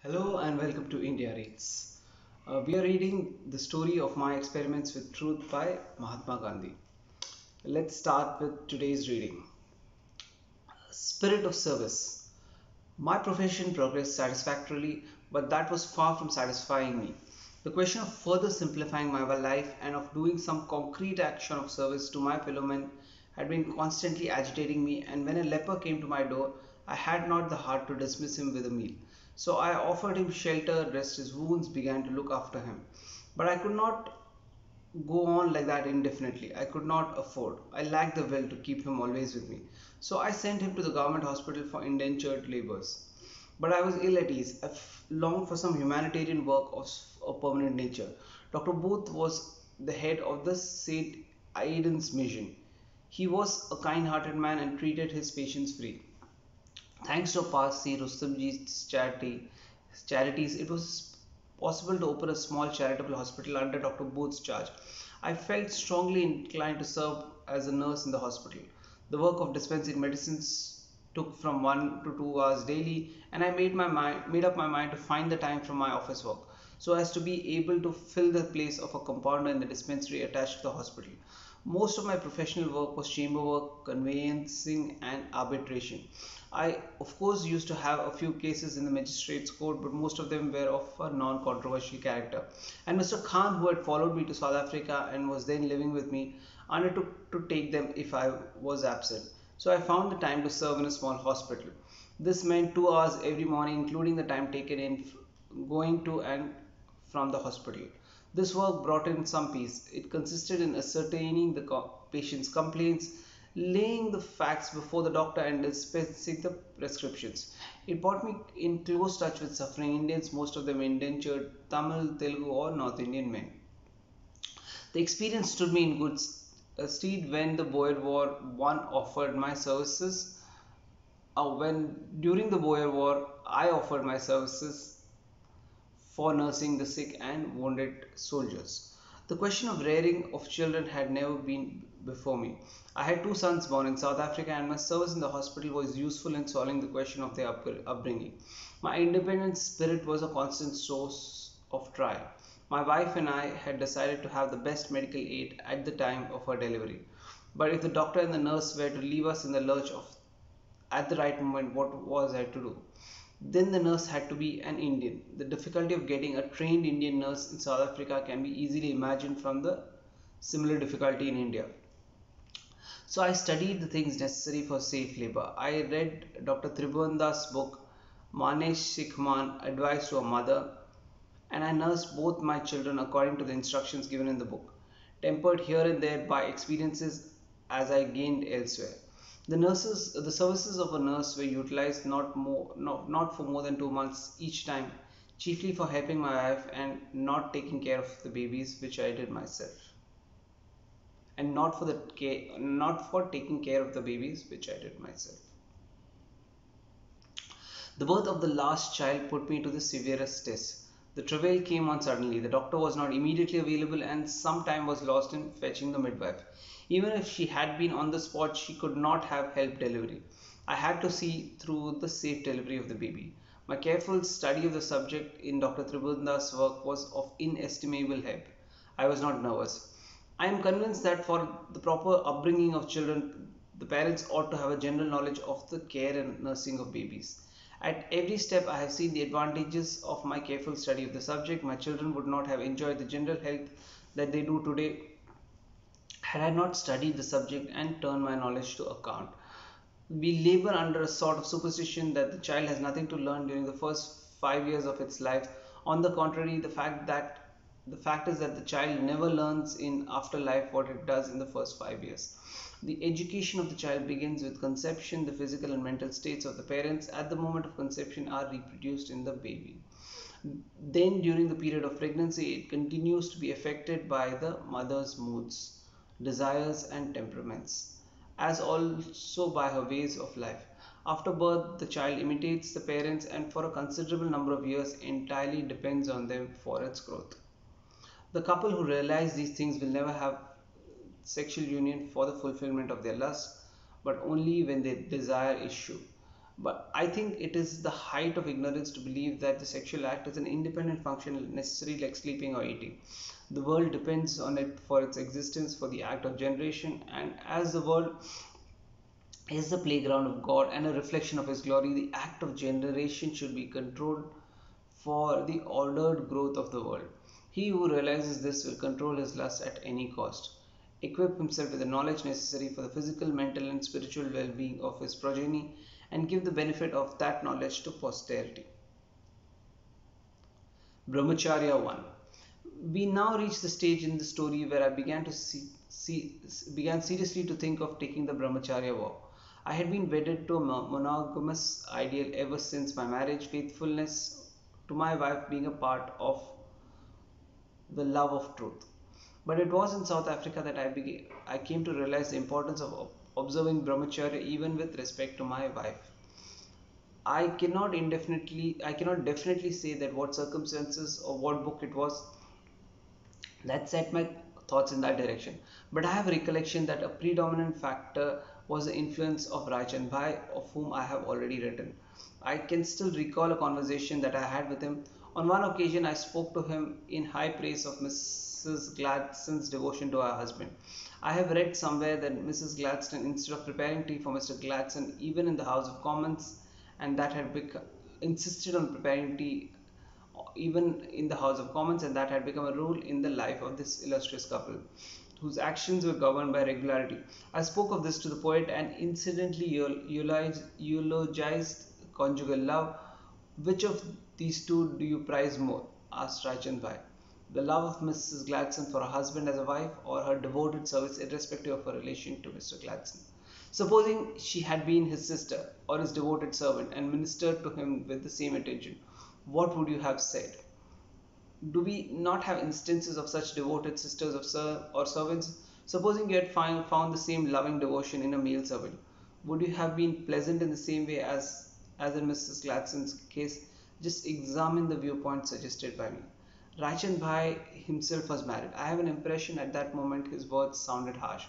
Hello and welcome to India Reads. We are reading the story of my experiments with truth by Mahatma Gandhi. Let's start with today's reading. Spirit of service. My profession progressed satisfactorily, but that was far from satisfying me. The question of further simplifying my life and of doing some concrete action of service to my fellow men had been constantly agitating me, and when a leper came to my door, I had not the heart to dismiss him with a meal. So I offered him shelter, dressed his wounds, began to look after him. But I could not go on like that indefinitely. I could not afford. I lacked the will to keep him always with me. So I sent him to the government hospital for indentured labours. But I was ill at ease. I longed for some humanitarian work of a permanent nature. Dr. Booth was the head of the St. Aidan's mission. He was a kind-hearted man and treated his patients free. Thanks to past C. Rustamji's charities, it was possible to open a small charitable hospital under Dr. Booth's charge. I felt strongly inclined to serve as a nurse in the hospital. The work of dispensing medicines took from 1 to 2 hours daily, and I made up my mind to find the time from my office work so as to be able to fill the place of a compounder in the dispensary attached to the hospital. Most of my professional work was chamber work, conveyancing, and arbitration. I, of course, used to have a few cases in the magistrates' court, but most of them were of a non controversial character. And Mr. Khan, who had followed me to South Africa and was then living with me, undertook to take them if I was absent. So I found the time to serve in a small hospital. This meant 2 hours every morning, including the time taken in going to and from the hospital. This work brought in some peace. It consisted in ascertaining the patient's complaints, laying the facts before the doctor, and dispensing the prescriptions. It brought me in close touch with suffering Indians, most of them indentured Tamil, Telugu, or North Indian men. The experience stood me in good stead when the Boer War one offered my services. When during the Boer War, I offered my services for nursing the sick and wounded soldiers. The question of rearing of children had never been before me. I had two sons born in South Africa, and my service in the hospital was useful in solving the question of their upbringing. My independent spirit was a constant source of trial. My wife and I had decided to have the best medical aid at the time of her delivery. But if the doctor and the nurse were to leave us in the lurch of at the right moment, what was I to do? Then the nurse had to be an Indian. The difficulty of getting a trained Indian nurse in South Africa can be easily imagined from the similar difficulty in India. So I studied the things necessary for safe labor. I read Dr. Tribhuvan's book, Manesh Sikhman, Advice to a Mother, and I nursed both my children according to the instructions given in the book, tempered here and there by experiences as I gained elsewhere. The services of a nurse were utilized not for more than 2 months each time, chiefly for helping my wife and not taking care of the babies, which I did myself, and not for taking care of the babies, which I did myself. The birth of the last child put me to the severest test. The travail came on suddenly. The doctor was not immediately available, and some time was lost in fetching the midwife. Even if she had been on the spot, she could not have helped delivery. I had to see through the safe delivery of the baby. My careful study of the subject in Dr. Tribhuvan's work was of inestimable help. I was not nervous. I am convinced that for the proper upbringing of children, the parents ought to have a general knowledge of the care and nursing of babies. At every step, I have seen the advantages of my careful study of the subject. My children would not have enjoyed the general health that they do today had I not studied the subject and turned my knowledge to account. We labor under a sort of superstition that the child has nothing to learn during the first 5 years of its life. On the contrary, the fact is that the child never learns in afterlife what it does in the first 5 years. The education of the child begins with conception. The physical and mental states of the parents at the moment of conception are reproduced in the baby. Then, during the period of pregnancy, it continues to be affected by the mother's moods, desires, and temperaments, as also by her ways of life. After birth, the child imitates the parents and for a considerable number of years entirely depends on them for its growth. The couple who realize these things will never have sexual union for the fulfillment of their lust, but only when their desire is shown. But I think it is the height of ignorance to believe that the sexual act is an independent function necessary like sleeping or eating. The world depends on it for its existence, for the act of generation, and as the world is the playground of God and a reflection of His glory, the act of generation should be controlled for the ordered growth of the world. He who realizes this will control his lust at any cost, equip himself with the knowledge necessary for the physical, mental, and spiritual well being of his progeny, and give the benefit of that knowledge to posterity. Brahmacharya 1. We now reach the stage in the story where I began to began seriously to think of taking the brahmacharya vow. I had been wedded to a monogamous ideal ever since my marriage, faithfulness to my wife being a part of the love of truth. But it was in South Africa that I came to realize the importance of observing brahmacharya even with respect to my wife. I cannot definitely say that what circumstances or what book it was that set my thoughts in that direction. But I have a recollection that a predominant factor was the influence of Rajan Bhai, of whom I have already written. I can still recall a conversation that I had with him. On one occasion, I spoke to him in high praise of Mrs. Gladson's devotion to her husband. I have read somewhere that Mrs. Gladstone, instead of preparing tea for Mr. Gladstone, even in the House of Commons, and that had insisted on preparing tea even in the House of Commons, and that had become a rule in the life of this illustrious couple, whose actions were governed by regularity. I spoke of this to the poet and incidentally eulogized conjugal love. Which of these two do you prize more? Asked Rachan Bhai. The love of Mrs. Gladstone for her husband as a wife, or her devoted service irrespective of her relation to Mr. Gladstone? Supposing she had been his sister or his devoted servant and ministered to him with the same attention, what would you have said? Do we not have instances of such devoted sisters or servants? Supposing you had found the same loving devotion in a male servant, would you have been pleasant in the same way as in Mrs. Gladstone's case? Just examine the viewpoint suggested by me. Rachan Bhai himself was married. I have an impression at that moment his words sounded harsh,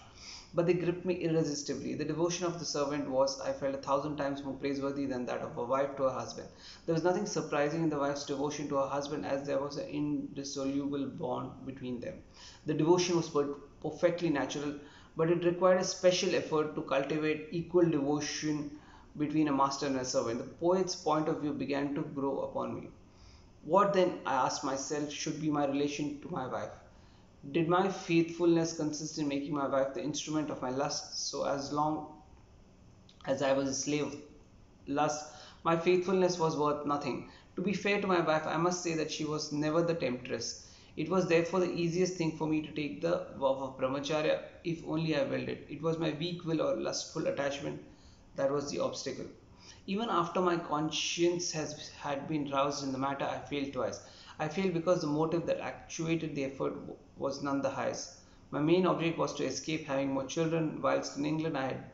but they gripped me irresistibly. The devotion of the servant was, I felt, 1,000 times more praiseworthy than that of a wife to her husband. There was nothing surprising in the wife's devotion to her husband, as there was an indissoluble bond between them. The devotion was perfectly natural, but it required a special effort to cultivate equal devotion between a master and a servant. The poet's point of view began to grow upon me. What then, I asked myself, should be my relation to my wife? Did my faithfulness consist in making my wife the instrument of my lust? So, as long as I was a slave of lust, my faithfulness was worth nothing. To be fair to my wife, I must say that she was never the temptress. It was therefore the easiest thing for me to take the vow of brahmacharya, if only I willed it. It was my weak will or lustful attachment that was the obstacle. Even after my conscience had been roused in the matter, I failed twice. I failed because the motive that actuated the effort was none the highest. My main object was to escape having more children. Whilst in England I had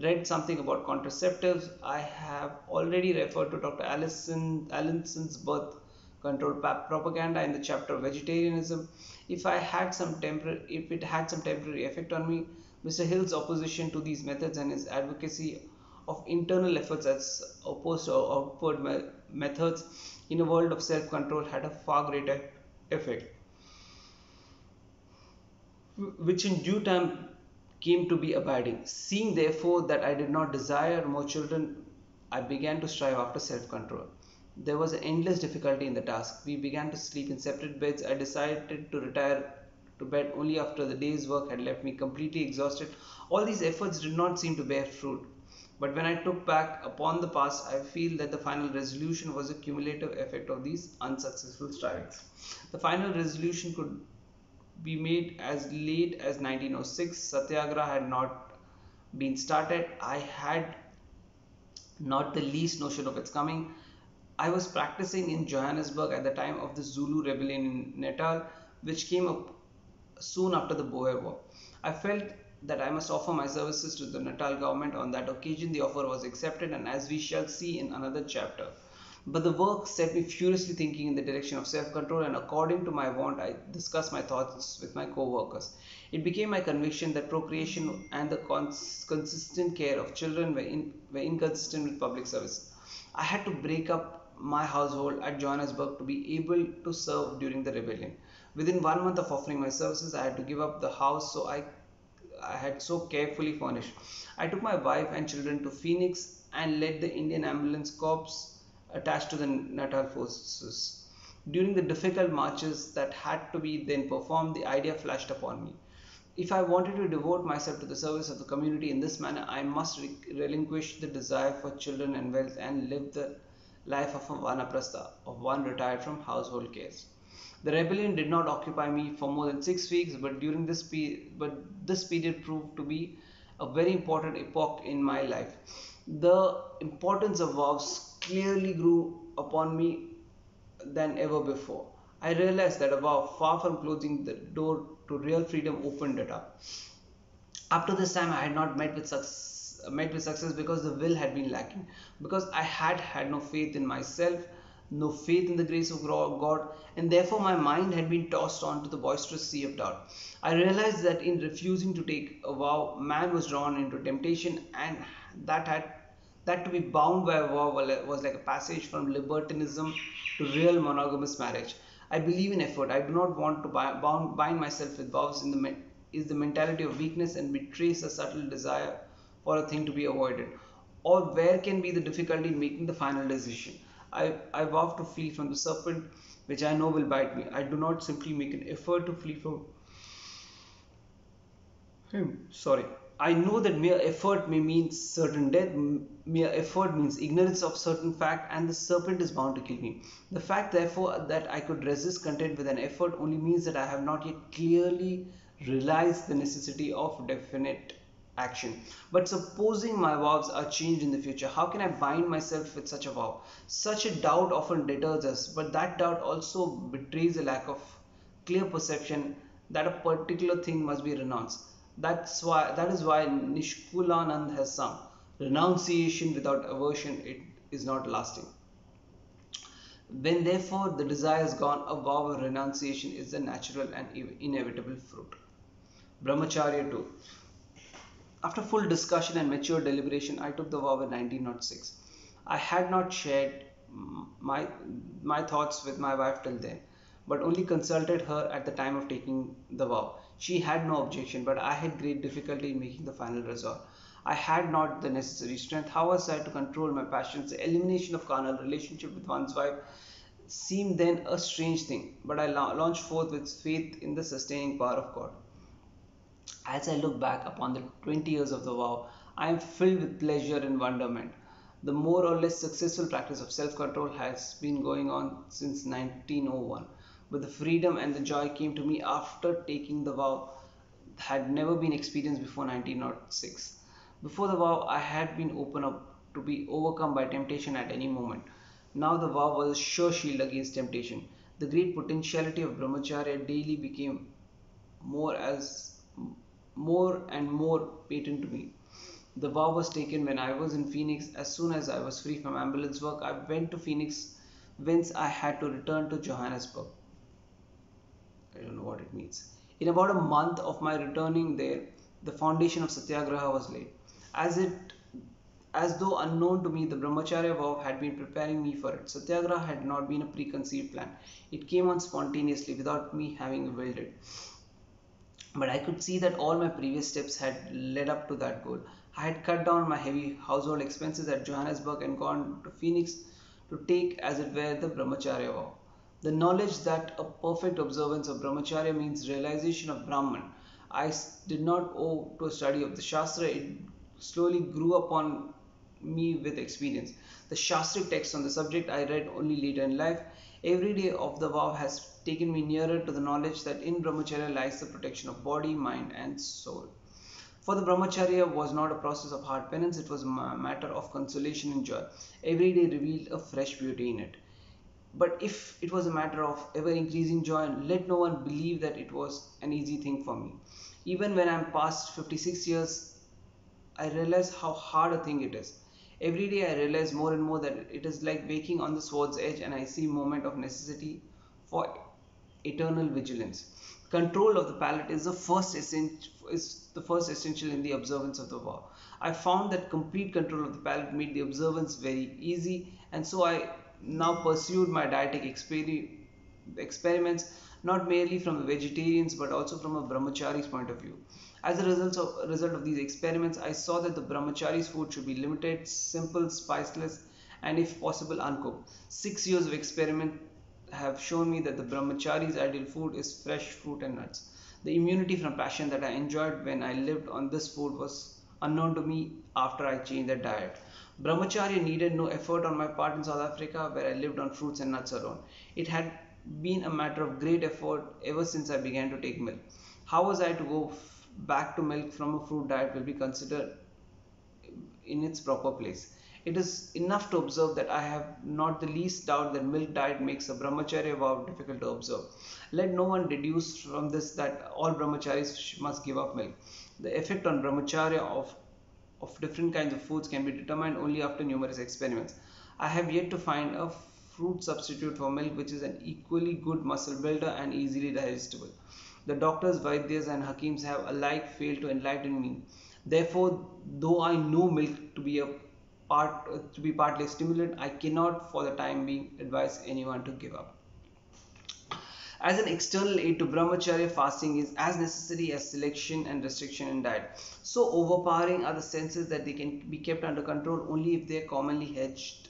read something about contraceptives, I have already referred to Dr. Allison's birth control propaganda in the chapter of vegetarianism. If it had some temporary effect on me, Mr. Hill's opposition to these methods and his advocacy of internal efforts as opposed to outward methods in a world of self-control had a far greater effect, which in due time came to be abiding. Seeing therefore that I did not desire more children, I began to strive after self-control. There was an endless difficulty in the task. We began to sleep in separate beds. I decided to retire to bed only after the day's work had left me completely exhausted. All these efforts did not seem to bear fruit. But when I took back upon the past, I feel that the final resolution was a cumulative effect of these unsuccessful strivings. The final resolution could be made as late as 1906. Satyagraha had not been started. I had not the least notion of its coming. I was practicing in Johannesburg at the time of the Zulu rebellion in Natal, which came up soon after the Boer War. I felt that I must offer my services to the Natal government. On that occasion, the offer was accepted, and as we shall see in another chapter, But the work set me furiously thinking in the direction of self-control, and according to my want, I discussed my thoughts with my co-workers. It became my conviction that procreation and the consistent care of children were inconsistent with public service. I had to break up my household at Johannesburg to be able to serve during the rebellion. Within 1 month of offering my services, I had to give up the house I had so carefully furnished. I took my wife and children to Phoenix and led the Indian Ambulance Corps attached to the Natal forces. During the difficult marches that had to be then performed, the idea flashed upon me. If I wanted to devote myself to the service of the community in this manner, I must relinquish the desire for children and wealth and live the life of a vanaprastha, of one retired from household cares. The rebellion did not occupy me for more than 6 weeks, but this period proved to be a very important epoch in my life. The importance of vows clearly grew upon me than ever before. I realized that a vow, far from closing the door to real freedom, opened it up. Up to this time, I had not met with success because the will had been lacking, because I had had no faith in myself, no faith in the grace of God, and therefore my mind had been tossed on to the boisterous sea of doubt. I realized that in refusing to take a vow, man was drawn into temptation, and that had that to be bound by a vow was like a passage from libertinism to real monogamous marriage. I believe in effort. I do not want to bind myself with vows is the mentality of weakness and betrays a subtle desire for a thing to be avoided. Or where can be the difficulty in making the final decision? I vow to flee from the serpent which I know will bite me. I do not simply make an effort to flee from him. Sorry. I know that mere effort may mean certain death. Mere effort means ignorance of certain fact, and the serpent is bound to kill me. The fact, therefore, that I could resist content with an effort only means that I have not yet clearly realized the necessity of definite action. But supposing my vows are changed in the future, how can I bind myself with such a vow? Such a doubt often deters us, but that doubt also betrays a lack of clear perception that a particular thing must be renounced. That is why Nishkulanand has sung, renunciation without aversion it is not lasting. When therefore the desire is gone, a vow of renunciation is the natural and inevitable fruit. Brahmacharya too. After full discussion and mature deliberation, I took the vow in 1906. I had not shared my, my thoughts with my wife till then, but only consulted her at the time of taking the vow. She had no objection, but I had great difficulty in making the final resolve. I had not the necessary strength. How was I to control my passions? The elimination of carnal relationship with one's wife seemed then a strange thing, but I launched forth with faith in the sustaining power of God. As I look back upon the 20 years of the vow, I am filled with pleasure and wonderment. The more or less successful practice of self control has been going on since 1901, but the freedom and the joy came to me after taking the vow had never been experienced before 1906. Before the vow, I had been open up to be overcome by temptation at any moment. Now the vow was a sure shield against temptation. The great potentiality of brahmacharya daily became more as more and more patent to me. The vow was taken when I was in Phoenix. As soon as I was free from ambulance work, I went to Phoenix, whence I had to return to Johannesburg. I don't know what it means. In about a month of my returning there, the foundation of Satyagraha was laid. As it as though unknown to me, the Brahmacharya vow had been preparing me for it. Satyagraha had not been a preconceived plan. It came on spontaneously without me having willed it. But I could see that all my previous steps had led up to that goal. I had cut down my heavy household expenses at Johannesburg and gone to Phoenix to take, as it were, the Brahmacharya vow. The knowledge that a perfect observance of Brahmacharya means realization of Brahman, I did not owe to a study of the Shastra. It slowly grew upon me with experience. The Shastric text on the subject I read only later in life. Every day of the vow has taken me nearer to the knowledge that in Brahmacharya lies the protection of body, mind, and soul. For the Brahmacharya was not a process of hard penance, it was a matter of consolation and joy. Every day revealed a fresh beauty in it. But if it was a matter of ever increasing joy, let no one believe that it was an easy thing for me. Even when I am past 56 years, I realize how hard a thing it is. Every day I realize more and more that it is like waking on the sword's edge, and I see moment of necessity for eternal vigilance. Control of the palate is the first essential in the observance of the vow. I found that complete control of the palate made the observance very easy, and so I now pursued my dietic experiments not merely from a vegetarian's but also from a brahmachari's point of view. As a result of these experiments, I saw that the brahmachari's food should be limited, simple, spiceless, and if possible uncooked. 6 years of experiment have shown me that the brahmachari's ideal food is fresh fruit and nuts. The immunity from passion that I enjoyed when I lived on this food was unknown to me after I changed the diet. Brahmacharya needed no effort on my part in South Africa, where I lived on fruits and nuts alone. It had been a matter of great effort ever since I began to take milk. How was I to go back to milk from a fruit diet will be considered in its proper place. It is enough to observe that I have not the least doubt that milk diet makes a brahmacharya vow difficult to observe. Let no one deduce from this that all brahmacharis must give up milk. The effect on brahmacharya of different kinds of foods can be determined only after numerous experiments. I have yet to find a fruit substitute for milk which is an equally good muscle builder and easily digestible. The doctors, Vaidyas and Hakims have alike failed to enlighten me. Therefore, though I know milk to be partly stimulant, I cannot for the time being advise anyone to give up. As an external aid to brahmacharya, fasting is as necessary as selection and restriction in diet. So overpowering are the senses that they can be kept under control only if they are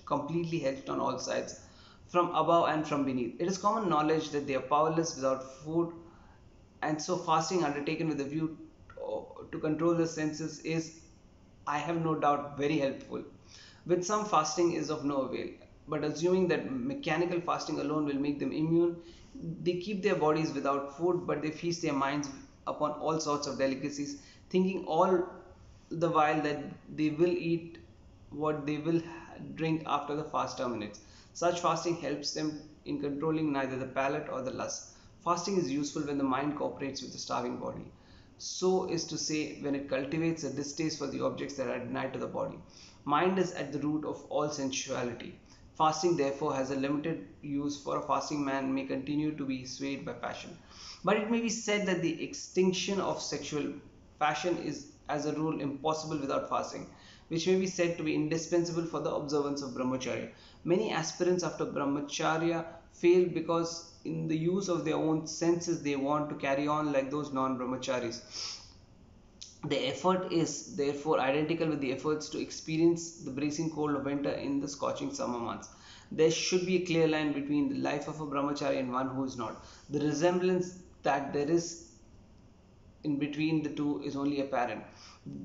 completely hedged on all sides, from above and from beneath. It is common knowledge that they are powerless without food, and so fasting undertaken with a view to control the senses is, I have no doubt, very helpful. With some, fasting is of no avail, but assuming that mechanical fasting alone will make them immune, they keep their bodies without food, but they feast their minds upon all sorts of delicacies, thinking all the while that they will eat what they will drink after the fast terminates. Such fasting helps them in controlling neither the palate or the lust. Fasting is useful when the mind cooperates with the starving body. So is to say, when it cultivates a distaste for the objects that are denied to the body. Mind is at the root of all sensuality. Fasting therefore has a limited use, for a fasting man may continue to be swayed by passion. But it may be said that the extinction of sexual passion is as a rule impossible without fasting, which may be said to be indispensable for the observance of brahmacharya. Many aspirants after brahmacharya fail because in the use of their own senses they want to carry on like those non-brahmacharis. The effort is therefore identical with the efforts to experience the bracing cold of winter in the scorching summer months. There should be a clear line between the life of a brahmachari and one who is not. The resemblance that there is in between the two is only apparent.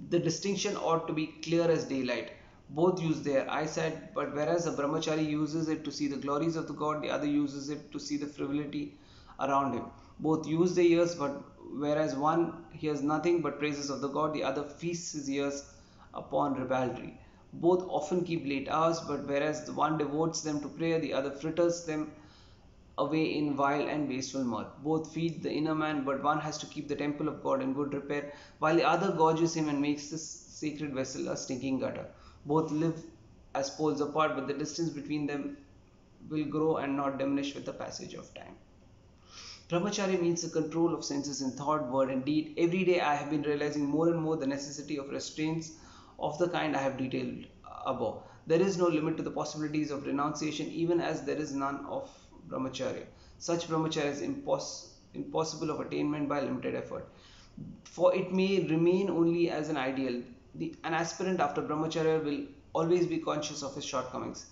The distinction ought to be clear as daylight. Both use their eyesight, but whereas a brahmachari uses it to see the glories of the god, the other uses it to see the frivolity around him. Both use their ears, but whereas one hears nothing but praises of the god, the other feasts his ears upon ribaldry. Both often keep late hours, but whereas the one devotes them to prayer, the other fritters them away in vile and wasteful mirth. Both feed the inner man, but one has to keep the temple of God in good repair, while the other gorges him and makes this sacred vessel a stinking gutter. Both live as poles apart, but the distance between them will grow and not diminish with the passage of time. Brahmacharya means the control of senses in thought, word, and deed. Every day I have been realizing more and more the necessity of restraints of the kind I have detailed above. There is no limit to the possibilities of renunciation, even as there is none of brahmacharya. Such brahmacharya is impossible of attainment by limited effort, for it may remain only as an ideal. An aspirant after brahmacharya will always be conscious of his shortcomings,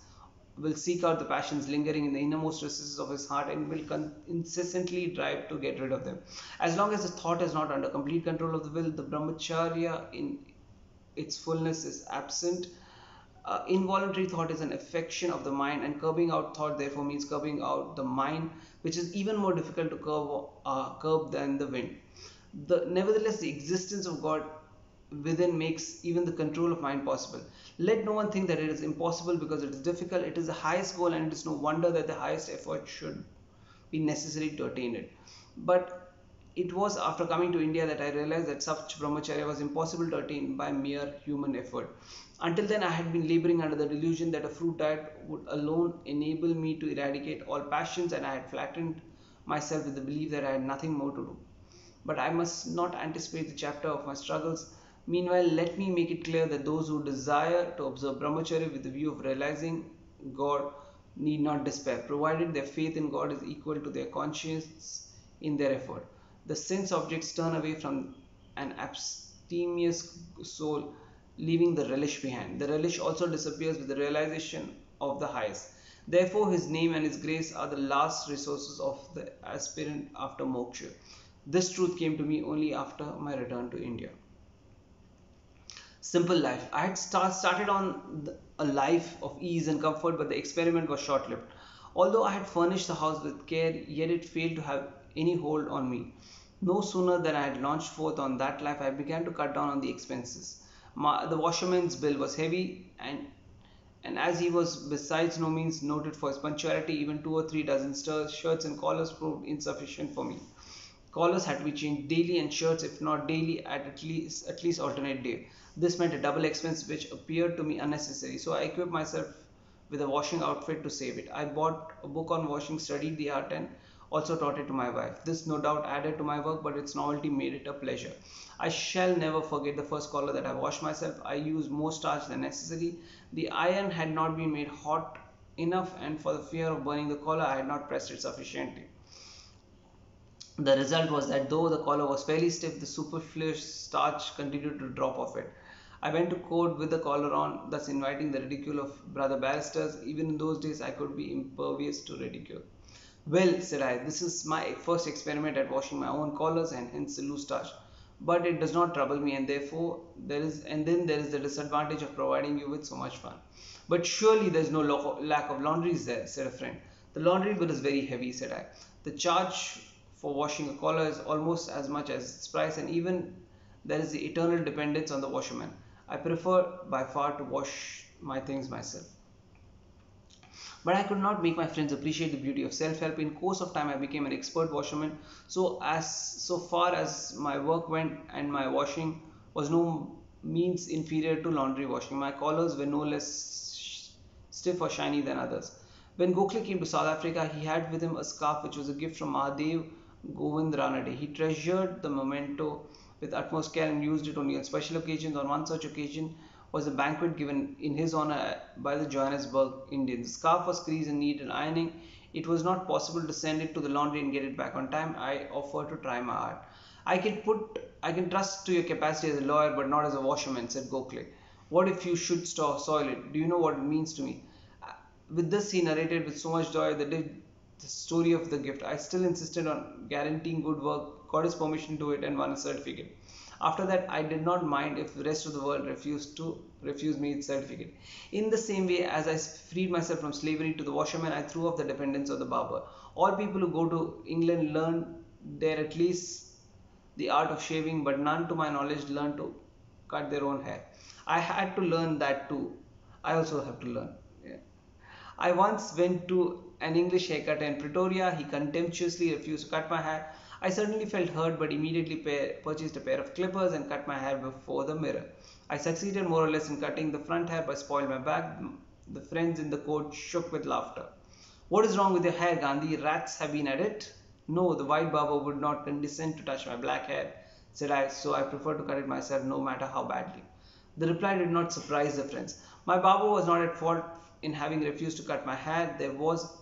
will seek out the passions lingering in the innermost recesses of his heart, and will incessantly drive to get rid of them. As long as the thought is not under complete control of the will, the brahmacharya in its fullness is absent. Involuntary thought is an affection of the mind, and curbing out thought therefore means curbing out the mind, which is even more difficult to curb than the wind. Nevertheless, the existence of God within makes even the control of mind possible. Let no one think that it is impossible because it is difficult. It is the highest goal, and it is no wonder that the highest effort should be necessary to attain it. But it was after coming to India that I realized that such brahmacharya was impossible to attain by mere human effort. Until then, I had been laboring under the delusion that a fruit diet would alone enable me to eradicate all passions, and I had flattened myself with the belief that I had nothing more to do. But I must not anticipate the chapter of my struggles. Meanwhile, let me make it clear that those who desire to observe brahmacharya with the view of realizing God need not despair, provided their faith in God is equal to their conscience in their effort. The sense objects turn away from an abstemious soul, leaving the relish behind. The relish also disappears with the realization of the highest. Therefore, His name and His grace are the last resources of the aspirant after moksha. This truth came to me only after my return to India. Simple life. I had started on a life of ease and comfort, but the experiment was short lived. Although I had furnished the house with care, yet it failed to have any hold on me. No sooner than I had launched forth on that life, I began to cut down on the expenses. The washerman's bill was heavy, and as he was besides no means noted for his punctuality, even 2 or 3 dozen shirts and collars proved insufficient for me. Collars had to be changed daily, and shirts, if not daily, at least alternate day. This meant a double expense which appeared to me unnecessary, so I equipped myself with a washing outfit to save it. I bought a book on washing, studied the art, and also taught it to my wife. This no doubt added to my work, but its novelty made it a pleasure. I shall never forget the first collar that I washed myself. I used more starch than necessary. The iron had not been made hot enough, and for the fear of burning the collar, I had not pressed it sufficiently. The result was that though the collar was fairly stiff, the superfluous starch continued to drop off it. I went to court with the collar on, thus inviting the ridicule of brother barristers. Even in those days, I could be impervious to ridicule. Well, said I, this is my first experiment at washing my own collars and hence the loose starch. But it does not trouble me, and therefore then there is the disadvantage of providing you with so much fun. But surely there is no lack of laundries there, said a friend. The laundry bill is very heavy, said I. The charge for washing a collar is almost as much as its price, and even there is the eternal dependence on the washerman. I prefer by far to wash my things myself. But I could not make my friends appreciate the beauty of self-help. In course of time, I became an expert washerman. So far as my work went, and my washing was no means inferior to laundry washing. My collars were no less stiff or shiny than others. When Gokhale came to South Africa, he had with him a scarf which was a gift from Mahadev Govind Ranade. He treasured the memento with utmost care and used it only on special occasions. On one such occasion was a banquet given in his honor by the Johannesburg Indians. The scarf was creased and needed ironing. It was not possible to send it to the laundry and get it back on time. I offered to try my art. I can trust to your capacity as a lawyer, but not as a washerman, said Gokhale. What if you should soil it? Do you know what it means to me? With this, he narrated with so much joy the story of the gift. I still insisted on guaranteeing good work, got his permission to it, and won a certificate. After that, I did not mind if the rest of the world refused me its certificate. In the same way as I freed myself from slavery to the washerman, I threw off the dependence of the barber. All people who go to England learn there at least the art of shaving, but none to my knowledge learn to cut their own hair. I had to learn that too. I also have to learn. Yeah. I once went to an English haircutter in Pretoria. He contemptuously refused to cut my hair. I certainly felt hurt, but immediately purchased a pair of clippers and cut my hair before the mirror. I succeeded more or less in cutting the front hair, but spoiled my back. The friends in the court shook with laughter. What is wrong with your hair, Gandhi? Rats have been at it? No, the white barber would not condescend to touch my black hair, said I, so I prefer to cut it myself no matter how badly. The reply did not surprise the friends. My barber was not at fault in having refused to cut my hair. There was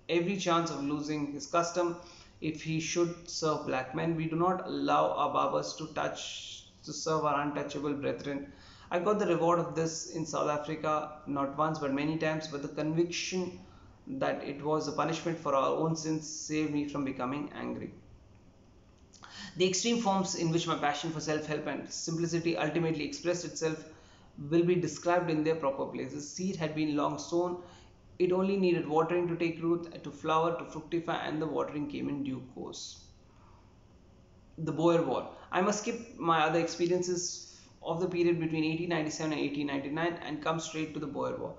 every chance of losing his custom if he should serve black men. We do not allow our barbers to serve our untouchable brethren. I got the reward of this in South Africa not once but many times, but the conviction that it was a punishment for our own sins saved me from becoming angry. The extreme forms in which my passion for self-help and simplicity ultimately expressed itself will be described in their proper places. The seed had been long sown. It only needed watering to take root, to flower, to fructify, and the watering came in due course. The Boer War. I must skip my other experiences of the period between 1897 and 1899 and come straight to the Boer War.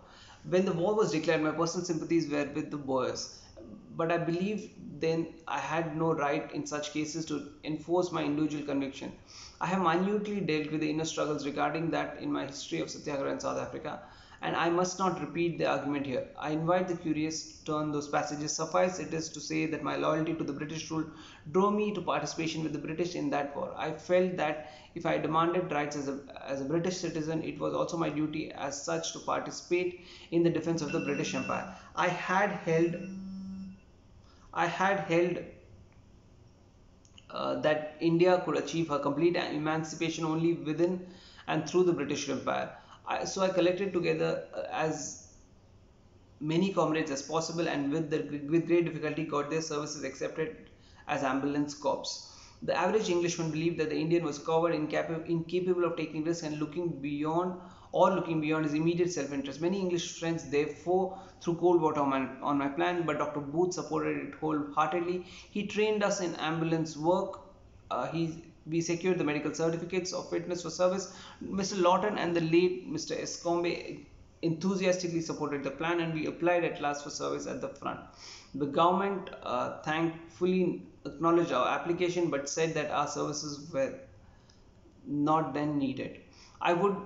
When the war was declared, my personal sympathies were with the Boers. But I believe then I had no right in such cases to enforce my individual conviction. I have minutely dealt with the inner struggles regarding that in my history of Satyagraha in South Africa, and I must not repeat the argument here. I invite the curious to turn those passages. Suffice it is to say that my loyalty to the British rule drove me to participation with the British in that war. I felt that if I demanded rights as a British citizen, it was also my duty as such to participate in the defense of the British Empire. I had held that India could achieve her complete emancipation only within and through the British Empire. So I collected together as many comrades as possible, and with great difficulty got their services accepted as ambulance corps. The average Englishman believed that the Indian was coward, incapable of taking risks and looking beyond his immediate self-interest. Many English friends therefore threw cold water on my plan, but Dr. Booth supported it wholeheartedly. He trained us in ambulance work. We secured the medical certificates of fitness for service. Mr. Lawton and the late Mr. Escombe enthusiastically supported the plan, and we applied at last for service at the front. The government thankfully acknowledged our application but said that our services were not then needed. I would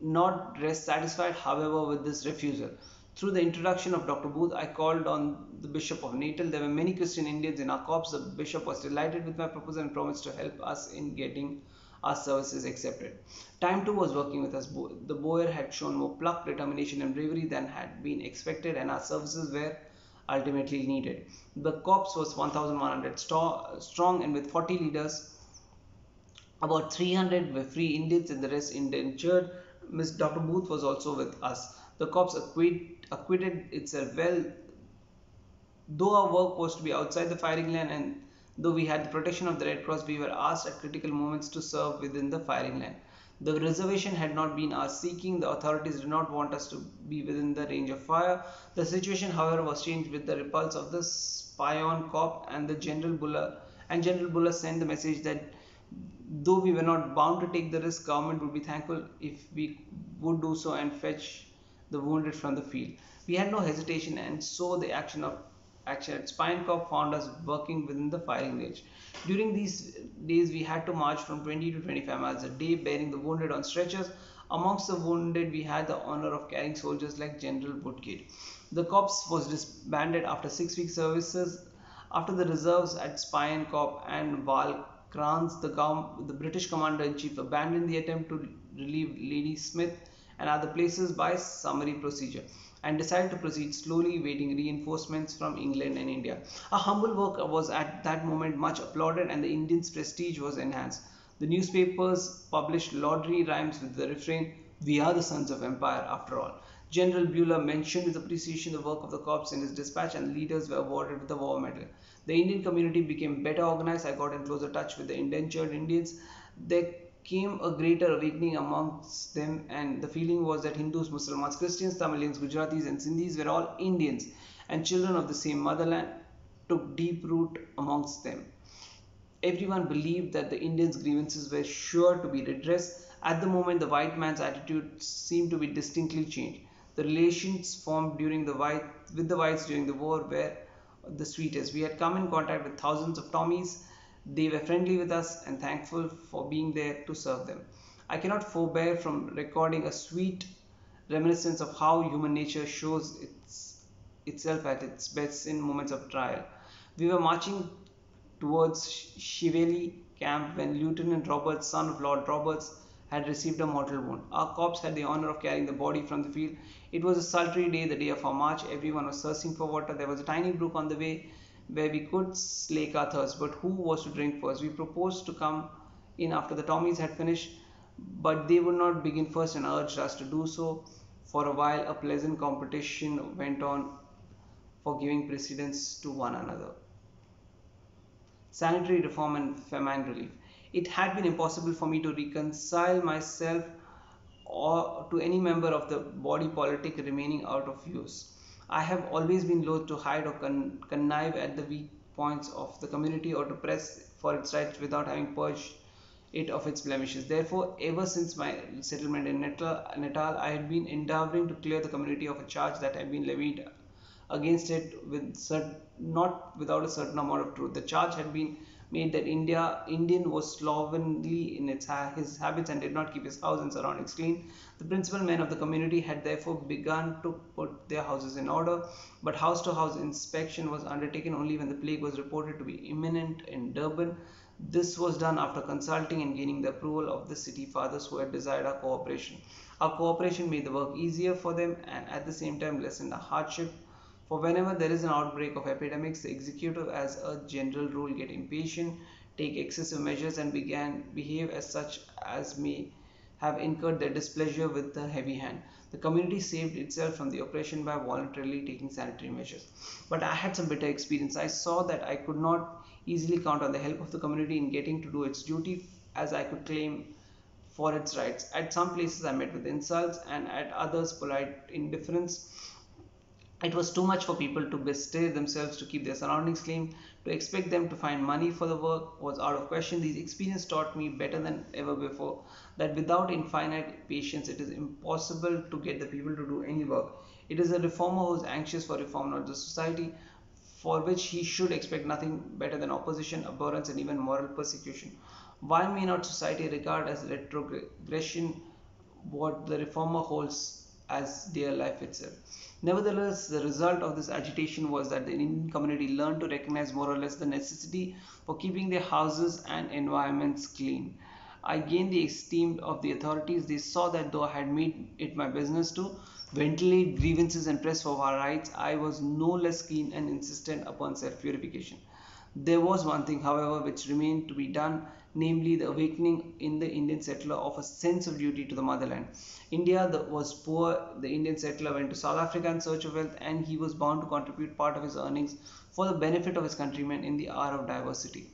not rest satisfied, however, with this refusal. Through the introduction of Dr. Booth, I called on the Bishop of Natal. There were many Christian Indians in our corps. The bishop was delighted with my proposal and promised to help us in getting our services accepted. Time too was working with us. The Boer had shown more pluck, determination, and bravery than had been expected, and our services were ultimately needed. The corps was 1,100 strong, and with 40 leaders, about 300 were free Indians and the rest indentured. Miss Dr. Booth was also with us. The corps acquitted itself well, though our work was to be outside the firing line, and though we had the protection of the Red Cross, we were asked at critical moments to serve within the firing line. The reservation had not been our seeking. The authorities did not want us to be within the range of fire. The situation, however, was changed with the repulse of the Spion Corps, and General Buller sent the message that though we were not bound to take the risk, government would be thankful if we would do so and fetch the wounded from the field. We had no hesitation, and so the action at Spine Corps found us working within the firing range. During these days, we had to march from 20 to 25 miles a day, bearing the wounded on stretchers. Amongst the wounded, we had the honor of carrying soldiers like General Woodgate. The corps was disbanded after 6 weeks' services. After the reserves at Spine Corps and Val Krans, the British commander-in-chief abandoned the attempt to relieve Lady Smith and other places by summary procedure, and decided to proceed slowly, waiting reinforcements from England and India. Our humble work was at that moment much applauded, and the Indians' prestige was enhanced. The newspapers published laudatory rhymes with the refrain, "We are the sons of empire after all." General Buller mentioned with appreciation the work of the corps in his dispatch, and the leaders were awarded with the war medal. The Indian community became better organized. I got in closer touch with the indentured Indians. There came a greater awakening amongst them, and the feeling was that Hindus, Muslims, Christians, Tamilians, Gujaratis, and Sindhis were all Indians and children of the same motherland took deep root amongst them. Everyone believed that the Indians' grievances were sure to be redressed. At the moment, the white man's attitude seemed to be distinctly changed. The relations formed with the whites during the war were the sweetest. We had come in contact with thousands of Tommies. They were friendly with us and thankful for being there to serve them. I cannot forbear from recording a sweet reminiscence of how human nature shows itself at its best in moments of trial. We were marching towards Shiveli camp when Lieutenant Roberts, son of Lord Roberts, had received a mortal wound. Our corps had the honor of carrying the body from the field. It was a sultry day, the day of our march. Everyone was thirsting for water. There was a tiny brook on the way where we could slake our thirst, but who was to drink first? We proposed to come in after the Tommies had finished, but they would not begin first and urged us to do so. For a while, a pleasant competition went on for giving precedence to one another. Sanitary reform and famine relief. It had been impossible for me to reconcile myself or to any member of the body politic remaining out of use. I have always been loath to hide or connive at the weak points of the community or to press for its rights without having purged it of its blemishes. Therefore, ever since my settlement in Natal, I had been endeavoring to clear the community of a charge that had been levied against it with not without a certain amount of truth. The charge had been made that Indian was slovenly in his habits and did not keep his house and surroundings clean. The principal men of the community had therefore begun to put their houses in order, but house-to-house inspection was undertaken only when the plague was reported to be imminent in Durban. This was done after consulting and gaining the approval of the city fathers who had desired our cooperation. Our cooperation made the work easier for them and at the same time lessened the hardship. For whenever there is an outbreak of epidemics, the executive, as a general rule, get impatient, take excessive measures, and behave as such as may have incurred their displeasure with the heavy hand. The community saved itself from the oppression by voluntarily taking sanitary measures. But I had some bitter experience. I saw that I could not easily count on the help of the community in getting to do its duty as I could claim for its rights. At some places I met with insults and at others polite indifference. It was too much for people to bestir themselves to keep their surroundings clean. To expect them to find money for the work was out of question. These experiences taught me better than ever before that without infinite patience it is impossible to get the people to do any work. It is a reformer who is anxious for reform, not the society, for which he should expect nothing better than opposition, abhorrence, and even moral persecution. Why may not society regard as retrogression what the reformer holds as dear life itself? Nevertheless, the result of this agitation was that the Indian community learned to recognize more or less the necessity for keeping their houses and environments clean. I gained the esteem of the authorities. They saw that though I had made it my business to ventilate grievances and press for our rights, I was no less keen and insistent upon self-purification. There was one thing, however, which remained to be done, namely the awakening in the Indian settler of a sense of duty to the motherland. India was poor. The Indian settler went to South Africa in search of wealth, and he was bound to contribute part of his earnings for the benefit of his countrymen in the hour of adversity.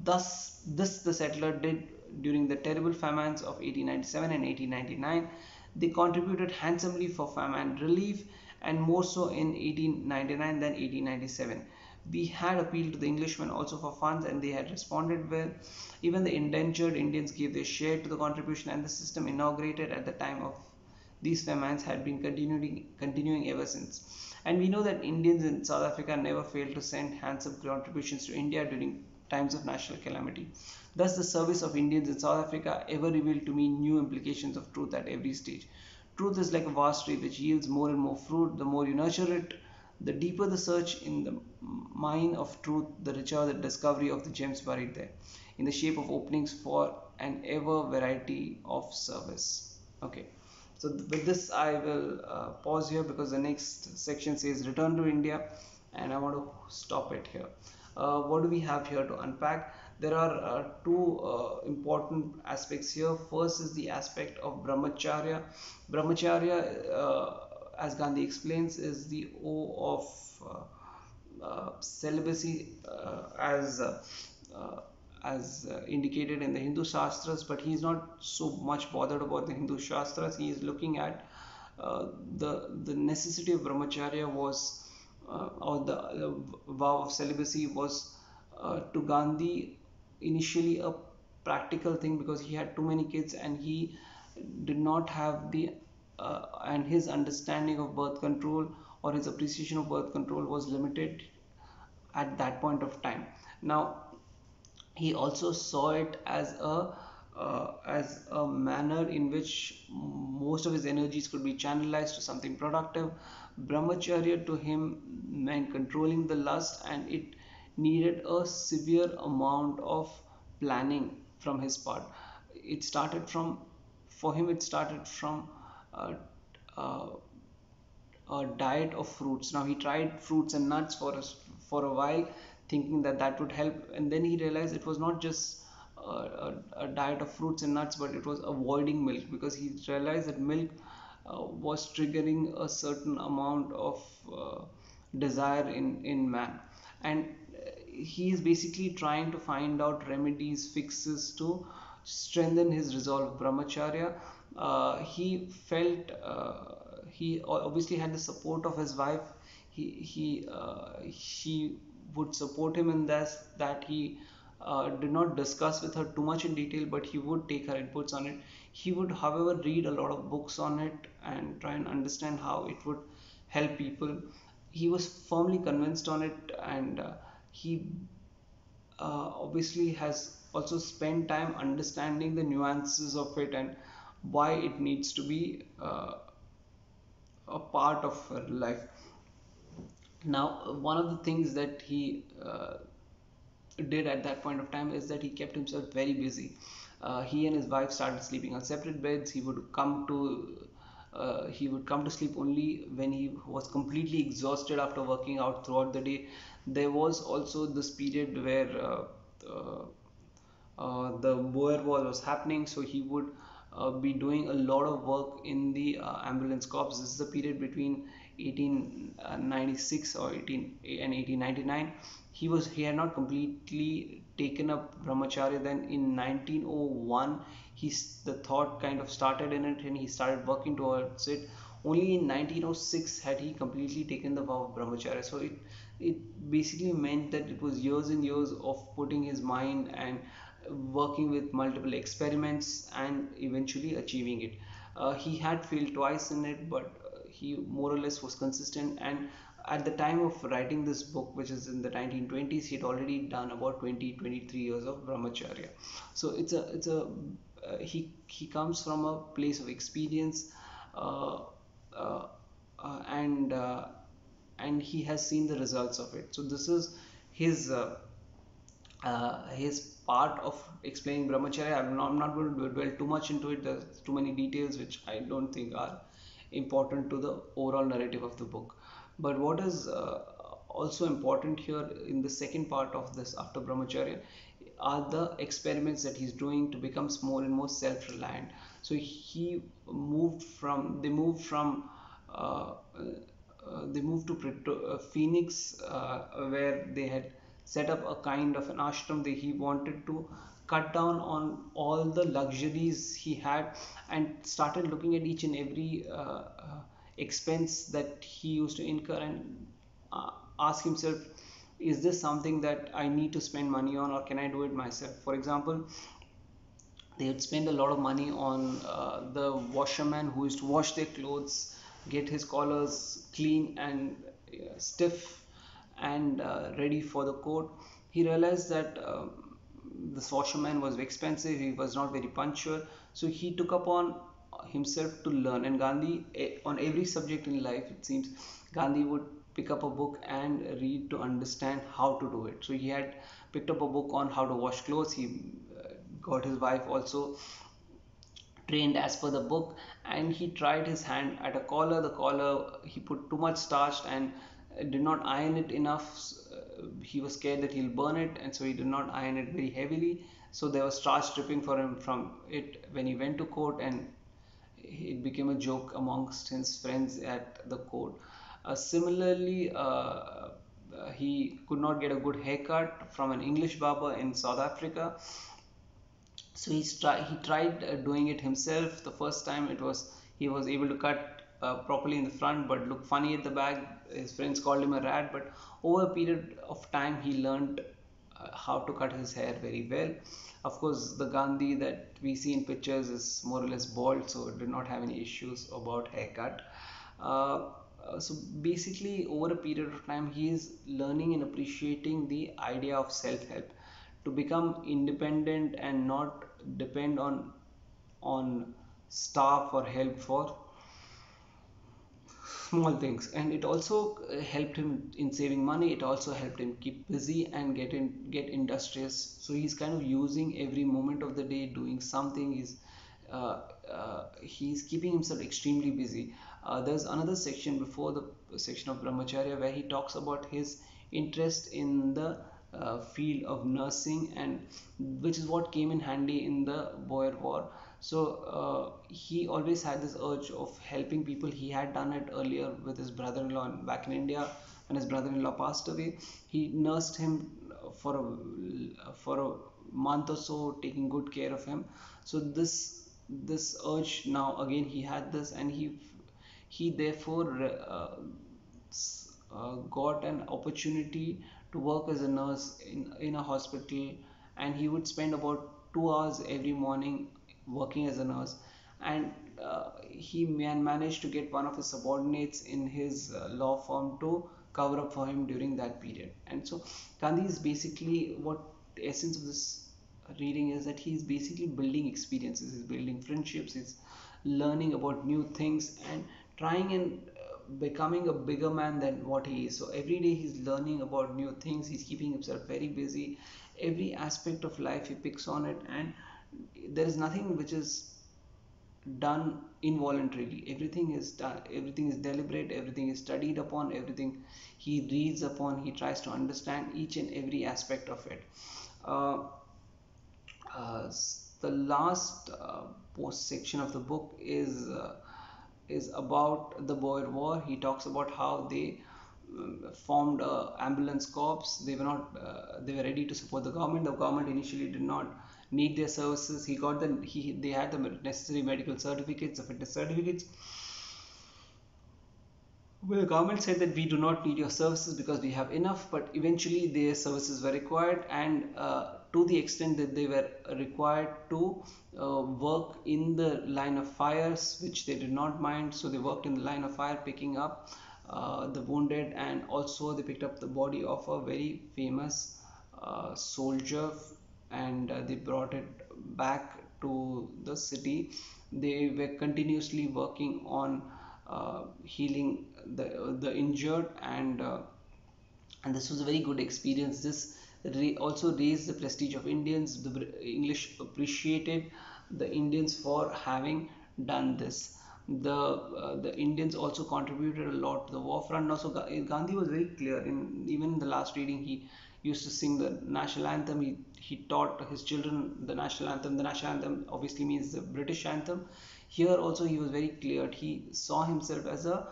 This the settler did during the terrible famines of 1897 and 1899. They contributed handsomely for famine relief and more so in 1899 than 1897. We had appealed to the Englishmen also for funds and they had responded well. Even the indentured Indians gave their share to the contribution and the system inaugurated at the time of these famines had been continuing ever since. And we know that Indians in South Africa never failed to send handsome contributions to India during times of national calamity. Thus, the service of Indians in South Africa ever revealed to me new implications of truth at every stage. Truth is like a vast tree which yields more and more fruit. The more you nurture it, the deeper the search in the mine of truth, the richer the discovery of the gems buried there, in the shape of openings for an ever variety of service. Okay, so with this I will pause here because the next section says return to India and I want to stop it here. What do we have here to unpack? There are two important aspects here. First is the aspect of brahmacharya. Brahmacharya, as Gandhi explains, is the O of celibacy as indicated in the Hindu Shastras, but he is not so much bothered about the Hindu Shastras. He is looking at the necessity of brahmacharya was or the vow of celibacy was to Gandhi initially a practical thing because he had too many kids and he did not have the and his understanding of birth control or his appreciation of birth control was limited at that point of time. Now he also saw it as a manner in which most of his energies could be channelized to something productive. Brahmacharya to him meant controlling the lust, and it needed a severe amount of planning from his part. It started from, for him, it started from uh, uh, a diet of fruits. Now he tried fruits and nuts for a while, thinking that that would help, and then he realized it was not just a diet of fruits and nuts, but it was avoiding milk because he realized that milk was triggering a certain amount of desire in man, and he is basically trying to find out remedies, fixes to strengthen his resolve. Brahmacharya, he felt he obviously had the support of his wife. She would support him in this, that he did not discuss with her too much in detail, but he would take her inputs on it. He would, however, read a lot of books on it and try and understand how it would help people. He was firmly convinced on it, and he obviously has also spent time understanding the nuances of it and why it needs to be a part of her life. Now, one of the things that he did at that point of time is that he kept himself very busy. He and his wife started sleeping on separate beds. He would come to sleep only when he was completely exhausted after working out throughout the day. There was also this period where uh, the Boer War was happening, so he would be doing a lot of work in the ambulance corps. This is the period between 1896 or 18 and 1899. He had not completely taken up brahmacharya. Then in 1901, the thought kind of started in it, and he started working towards it. Only in 1906 had he completely taken the vow of brahmacharya. So it basically meant that it was years and years of putting his mind and working with multiple experiments and eventually achieving it. He had failed twice in it, but he more or less was consistent. And at the time of writing this book, which is in the 1920s, he had already done about 23 years of brahmacharya. So he comes from a place of experience, uh, uh, and he has seen the results of it. So this is his his part of explaining brahmacharya. I'm not going to dwell too much into it. There's too many details which I don't think are important to the overall narrative of the book. But what is also important here in the second part of this, after brahmacharya, are the experiments that he's doing to become more and more self-reliant. So they moved from uh, they moved to Phoenix, where they had set up a kind of an ashram. He wanted to cut down on all the luxuries he had, and started looking at each and every expense that he used to incur, and ask himself, is this something that I need to spend money on, or can I do it myself? For example, they would spend a lot of money on the washerman who used to wash their clothes, get his collars clean and stiff and ready for the coat. He realized that this washerman was expensive, he was not very punctual, so he took upon himself to learn. And Gandhi, on every subject in life, it seems, Gandhi would pick up a book and read to understand how to do it. So he had picked up a book on how to wash clothes. He got his wife also trained as per the book, and he tried his hand at a collar. The collar, he put too much starch and did not iron it enough. He was scared that he'll burn it, and so he did not iron it very heavily. So there was starch dripping for him from it when he went to court, and it became a joke amongst his friends at the court. Similarly, he could not get a good haircut from an English barber in South Africa. So he tried doing it himself. The first time, he was able to cut properly in the front but look funny at the back. His friends called him a rat, but over a period of time he learned how to cut his hair very well. Of course, the Gandhi that we see in pictures is more or less bald, so did not have any issues about haircut. So basically, over a period of time, he is learning and appreciating the idea of self-help, to become independent and not depend on staff or help for small things. And it also helped him in saving money. It also helped him keep busy and get industrious. So he's kind of using every moment of the day doing something. He's keeping himself extremely busy. There's another section before the section of brahmacharya where he talks about his interest in the field of nursing, and which is what came in handy in the Boer War. So he always had this urge of helping people. He had done it earlier with his brother-in-law back in India. When his brother-in-law passed away, he nursed him for a month or so, taking good care of him. So this urge, now again he had this, and he therefore got an opportunity to work as a nurse in a hospital, and he would spend about 2 hours every morning working as a nurse. And he managed to get one of his subordinates in his law firm to cover up for him during that period. And so Gandhi is basically, what the essence of this reading is, that he's basically building experiences, he's building friendships, he's learning about new things and trying and becoming a bigger man than what he is. So every day he's learning about new things, he's keeping himself very busy. Every aspect of life he picks on it, and there is nothing which is done involuntarily. Everything is done, everything is deliberate, everything is studied upon, everything he reads upon, he tries to understand each and every aspect of it. uh, the last post section of the book is about the Boer War. He talks about how they formed a ambulance corps. They were not they were ready to support the government. The government initially did not need their services. They had the necessary medical certificates, the fitness certificates. Well, the government said that we do not need your services because we have enough, but eventually their services were required, and to the extent that they were required to work in the line of fires, which they did not mind. So they worked in the line of fire, picking up the wounded, and also they picked up the body of a very famous soldier, and they brought it back to the city. They were continuously working on healing the injured, and this was a very good experience. This also raised the prestige of Indians. The English appreciated the Indians for having done this. The Indians also contributed a lot to the war front. Also, Gandhi was very clear in, even in the last reading, he used to sing the national anthem. He taught his children the national anthem. The national anthem obviously means the British anthem. Here also he was very clear. He saw himself as a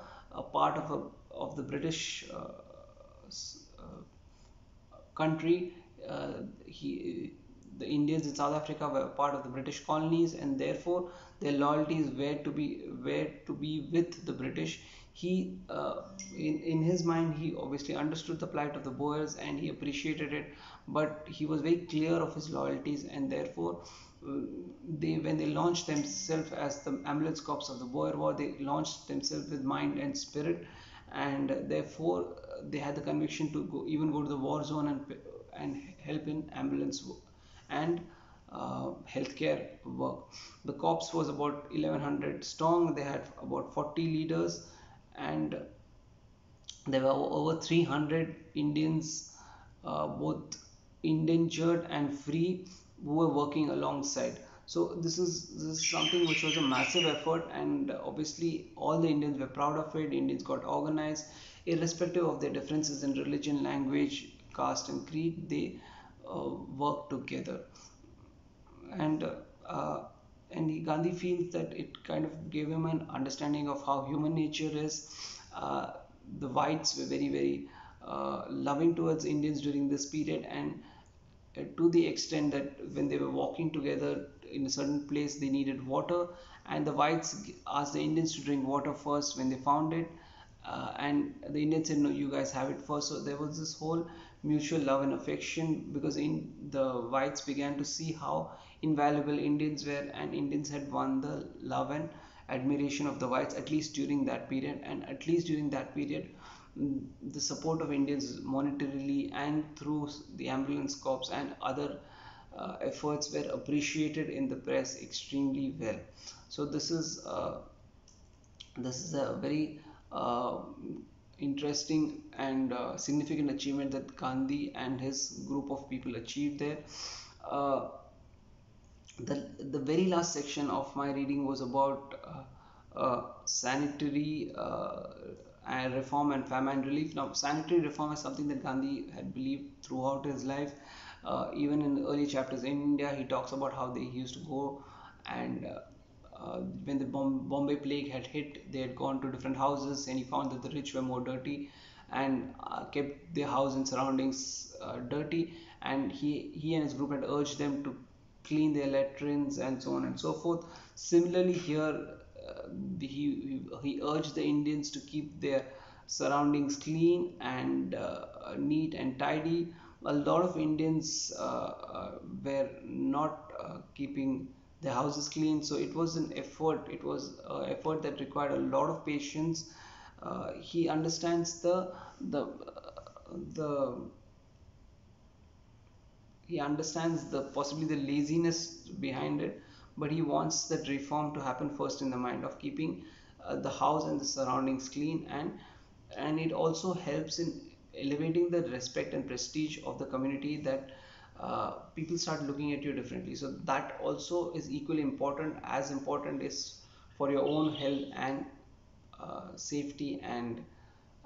part of the British country. The Indians in South Africa were part of the British colonies, and therefore their loyalties were to be with the British. He, in his mind, he obviously understood the plight of the Boers and he appreciated it, but he was very clear of his loyalties, and therefore when they launched themselves as the ambulance corps of the Boer War, they launched themselves with mind and spirit, and therefore they had the conviction to go to the war zone and help in ambulance and healthcare work. The corps was about 1100 strong. They had about 40 leaders, and there were over 300 Indians, both indentured and free, who were working alongside. So this is something which was a massive effort, and obviously all the Indians were proud of it. Indians got organized, irrespective of their differences in religion, language, caste, and creed. They worked together, and Gandhi feels that it kind of gave him an understanding of how human nature is. The whites were very, very loving towards Indians during this period, and to the extent that when they were walking together in a certain place, they needed water, and the whites asked the Indians to drink water first when they found it, and the Indians said, no, you guys have it first. So there was this whole mutual love and affection, because the whites began to see how invaluable Indians were, and Indians had won the love and admiration of the whites, at least during that period. And at least during that period, the support of Indians monetarily and through the ambulance corps and other efforts were appreciated in the press extremely well. So this is a very interesting and significant achievement that Gandhi and his group of people achieved there. Uh, the very last section of my reading was about sanitary and reform and famine relief. Now, sanitary reform is something that Gandhi had believed throughout his life. Even in the early chapters in India, he talks about how they used to go and when the Bombay plague had hit, they had gone to different houses, and he found that the rich were more dirty and kept their house and surroundings dirty. And he and his group had urged them to clean their latrines and so on and so forth. Similarly, here he urged the Indians to keep their surroundings clean and neat and tidy. A lot of Indians were not keeping the house is clean. So it was an effort, it was an effort that required a lot of patience. He understands the he understands the possibly the laziness behind it, but he wants that reform to happen first in the mind of keeping the house and the surroundings clean. And it also helps in elevating the respect and prestige of the community, that people start looking at you differently. So that also is equally important, as important is for your own health and safety, and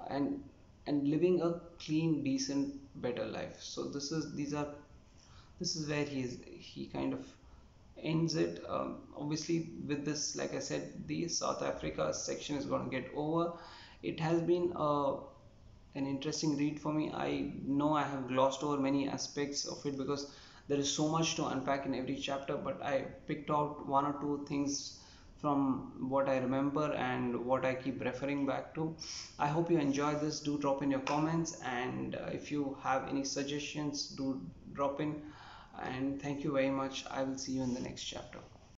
and living a clean, decent, better life. So this is where he kind of ends it. Obviously, with this, like I said, the South Africa section is going to get over. It has been an interesting read for me. I know I have glossed over many aspects of it because there is so much to unpack in every chapter, but I picked out one or two things from what I remember and what I keep referring back to. I hope you enjoy this. Do drop in your comments, and if you have any suggestions, do drop in. And thank you very much. I will see you in the next chapter.